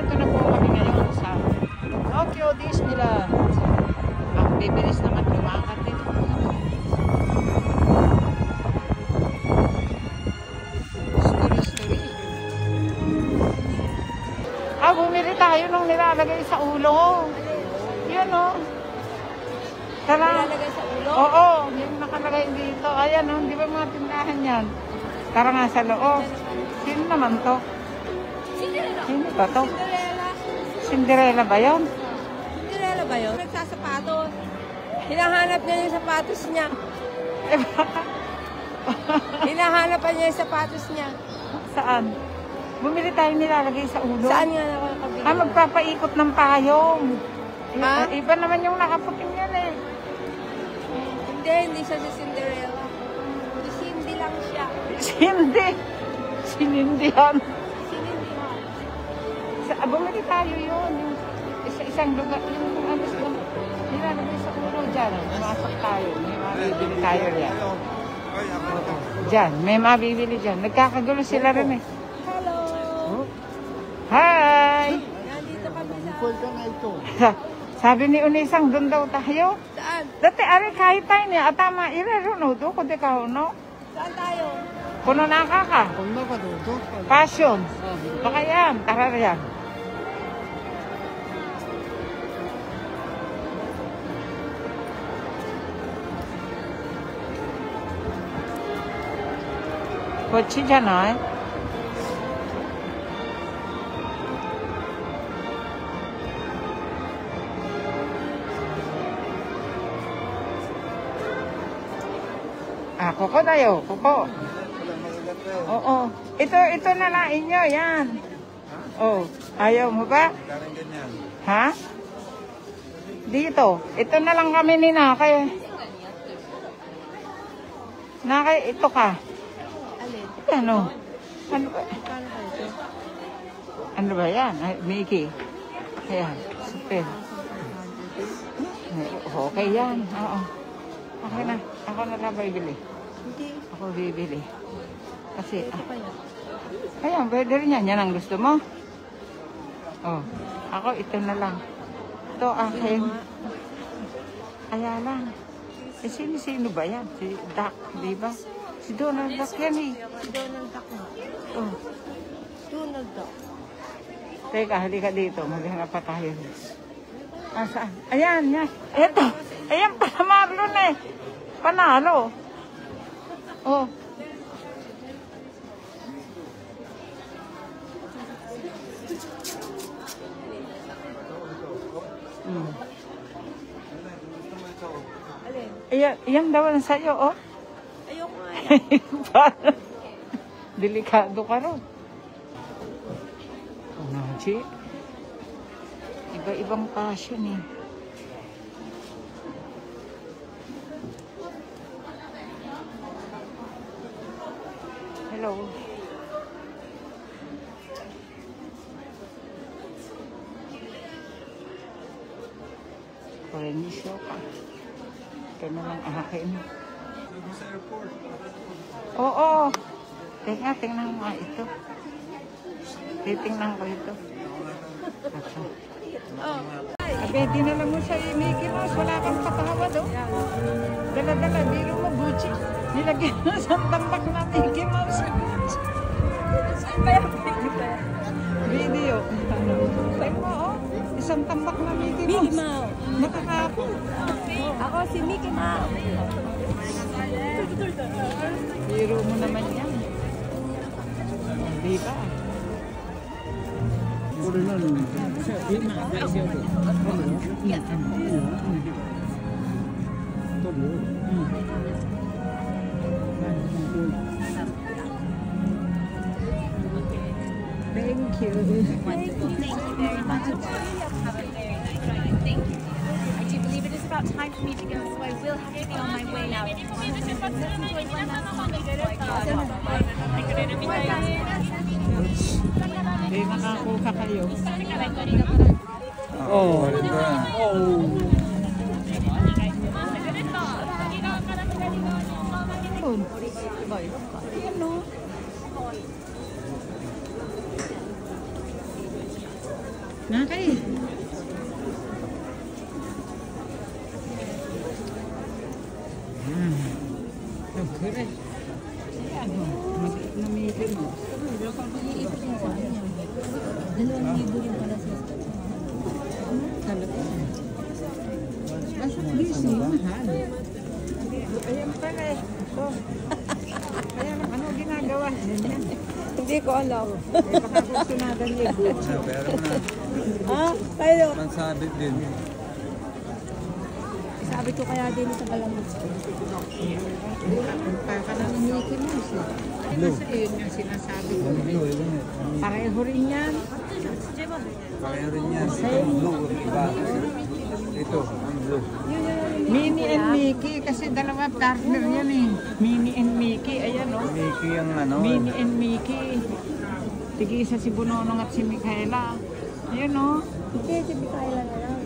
Nandito na po kami ngayon sa Tokyo Disneyland. Ang bibilis naman lumakad din. Story. Bumili tayo nung nilalagay sa ulo. Yan o. Tara. Nilalagay sa ulo? Oo, yung nakalagay dito. Ayan o, di ba mga tindahan yan? Tara nga sa loob. Sino naman to? Cinderella. Sino ba to? Cinderella. Cinderella ba yun? Cinderella ba yun? Nagsasapatos. Hinahanap niya yung sapatos niya. Eh baka? Hinahanap niya yung sapatos niya. Saan? Bumili tayo nilalagay sa ulo. Saan nga nakakabili? Magpapaikot ng payong. Ha? Iba naman yung nakaputing yan eh. Hindi siya si Cinderella. Si Cindy lang siya. Cindy. Sinindihan. Sinindihan. Bumili tayo yun. Yung isang lugar. Yung ano sila. Nilalagay sa ulo dyan. Pumasok tayo. May mabibili tayo yan. Dyan. May mabibili dyan. Nagkakagulo sila rin eh. Hello. Hi! Nandito kami sa... Sabi ni Unisang, doon daw tayo. Saan? Dati, ari, kahit tayo niya, atama, irerunod ko, kundi ka, no? Saan tayo? Kuno na ka. Passion. Baka yan, tara yan. Kotse dyan, ay. Kuko tayo, kuko. Oo. Ito na lang inyo, yan. Oh, ayaw mo ba? Ha? Dito. Ito na lang kami ni Nakay. Nakay, ito ka. Alin? Ano? Ano ba? Paano ba ito? Ano ba yan? Ay, Mickey. Ayan, super. Okay yan. Oo. Okay na. Ako na lang bibili. Hindi. Ako bibili. Kasi, Ito pa yan. ayan, pwede rin yan. Yan ang gusto mo. Oh, ako ito na lang. Ito akin. Kaya lang. Sino ba yan? Si Duck, di ba? Si Donald Duck yan eh. Donald Duck na. Oh. Donald Duck. Teka, halika dito. Maghanap pa tayo. Saan? Ayan, yan. Eto. Ayan pa, Marlon eh. Panalo. Oh. Alin? Ayan daw ang sa'yo, oh. Ayoko nga. Delikado ka ron. Naji. Iba-ibang passion eh. Hello. Korenisyo ka. Ito na lang akin. Sa airport. Oo. Tingnan mo nga ito. Titingnan ko ito. Oh. Abe, dinala mo sa Mickey Mouse. Wala kang patawad, oh. Dala-dala, biro mo, Gucci. Nilagyan mo sa tambak na Mickey Mouse. Saan ba yung video? Video. Sabi mo, oh. Isang tambak na Mickey Mouse. Mickey Mouse. Nakakapon. Ako si Mickey Mouse. Biro mo naman yan. Di ba? Thank you. Thank you very much. Have a very nice ride. Thank you. I do believe it is about time for me to go, so I will have to be on my way now. Eh, nakakuha kayo. Oh. Yun. Ayan, no? Nakay. Okay. Ano? Maliit na Mickey Mouse. Talaga. Mas busy, mahal. Ayan pala eh. So, ayan, ano ginagawa? Hindi ko alam. Baka gusto natin yung Sa pera mo na. Ha? Kayo? Pansabit din. Sabi ko kaya din sa balamot. Pagka ng Mickey Mouse eh. Ano sa yun yung sinasabi ko? Blue, yun eh. Pareho rin yan. Kaya rin yan. Ito, blue. Iba. Ito, ang blue. Minnie and Mickey kasi dalawa partner yan eh. Minnie and Mickey, ayan o. Mickey ang ano. Minnie and Mickey. Tig-isa si Bononong at si Micaela. Ayan o. Hindi, si Mikaela na lang.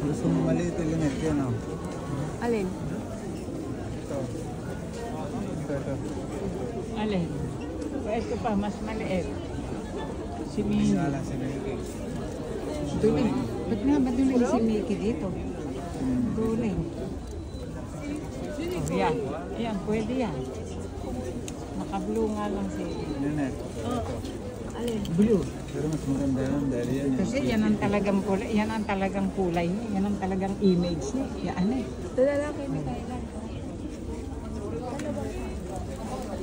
Gusto mo maliit yung net yan o. Alin? Ito. Ito. Alin? Ito pa, mas maliit. Si Minnie. Wala si Mickey. Duling. Ba't nga ba duling si Mickey dito? Duling. Oh, yan. Ayan, pwede yan. Naka-blue nga lang si... Yun eh. Alin? Blue. Pero mas maganda yun dahil yan eh. Kasi yan ang talagang kulay, yan ang talagang kulay niya, yan ang talagang image niya. Yan eh. Ito na lang kay Mikaela.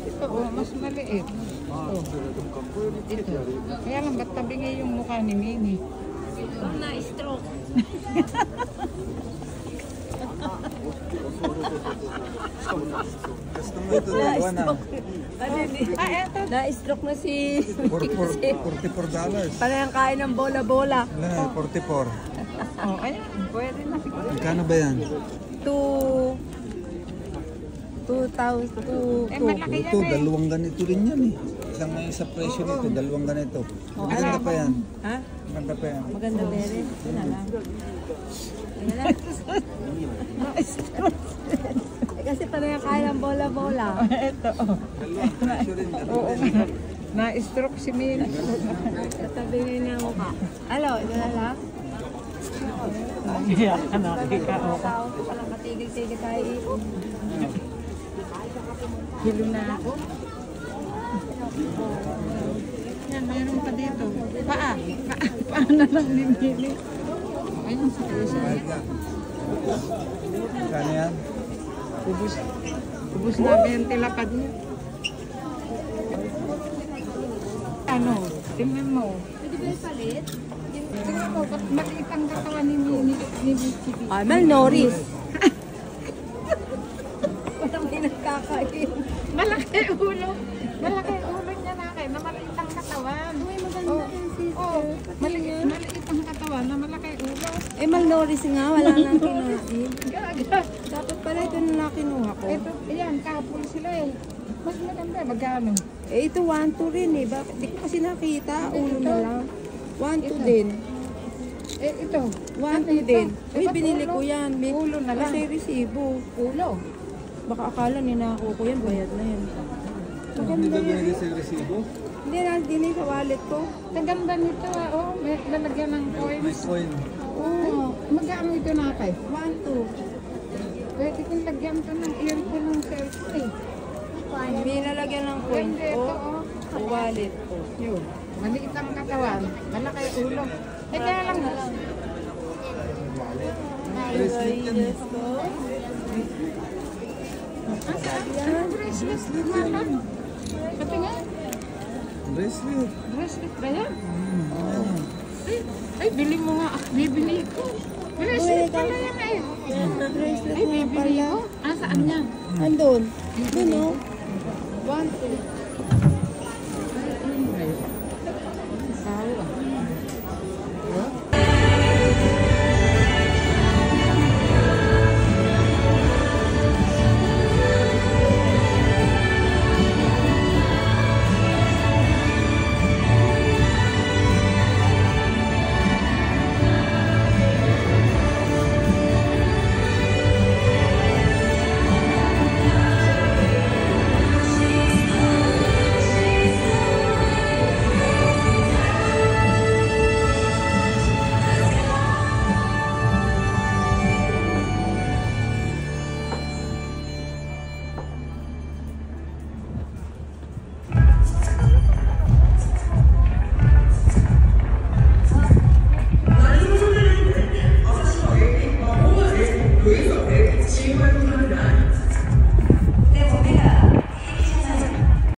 Ito, oh, mas maliit. Oh. Ito. Kaya lang, ba't tabingi yung mukha ni Minnie? Na-stroke. Gusto mo ito dalawa na. Eto. Na-stroke na si... $44. Parang kain ng bola-bola. Wala, 44. Oh, ayan. Pwede na siguro. Magkano ba yan? 2,000. Eh, malaki yan Ito, eh. dalawang ganito rin yan eh. Isang may sa presyo nito, dalawang ganito. Maganda pa yan. Ha? Maganda pa yan. Maganda bere. Ito na lang. Ayan na. Eh, kasi parang kain ng bola-bola. Ito, oh. Dalawang presyo rin. Oo. Na-stroke si Minnie. Tatabingin niya mo ka. Alo, ito na lang. Nangiyak ka na, Kika. Oh. Tao ko palang katigil-tigil tayo. Hilo na ako. Yan, mayroon pa dito. Paa. Paa na lang ni Minnie. Ayun, sa isa. Kano yan? Ubus na ba yung tilapad niya? Ano? Tingnan mo. Pwede ba yung palit? Tingnan mo, ba't maliit ang katawan ni Mickey? Ah, Mel Norris. Parang may nagkakain. Malaki ulo. Malaki ulo niya na kayo na maliit ang katawan. Uy, maganda rin sister. Oh, maliit ang katawan na malaki ulo. Eh, Mel Norris nga, wala nang kinain. Gaga. Dapat pala ito na kinuha ko. Ito, ayan, couple sila eh. Mas maganda, magkano? Eh, ito 1-2 rin eh. Bakit? Di ko kasi nakita. Ulo na lang. 1-2 din. Eh, ito. 1-2 din. Uy, ba't binili ulo? ko yan. May, Ulo na lang. Kasi resibo. Ulo. Baka akala ninako ko yan. Bayad na yan. Hindi Maganda ba yan. binili sa resibo? Hindi na, din sa wallet ko. Ang ganda nito ah. Oh, may lalagyan ng May coins. coin. Oo. Magkano ito na kay? 1-2. Pwede kong lagyan to ng earphone ng cellphone eh. May nalagyan ng coin Ganda ito ko. oh. Sa wallet ko. Yun. Maliit ang katawan. Malaki ulo. Eh kaya lang. Bracelet yan. Yes, ko. Ang bracelet. Mahal. Pati nga. Bracelet. Bracelet ba yan? Ayan. Ay, bili mo nga. Bibili ko. Bracelet pala yan eh. Bracelet Ay, nga bibili pala. ko. Ah, saan yan? Andun. Doon o. 1-2.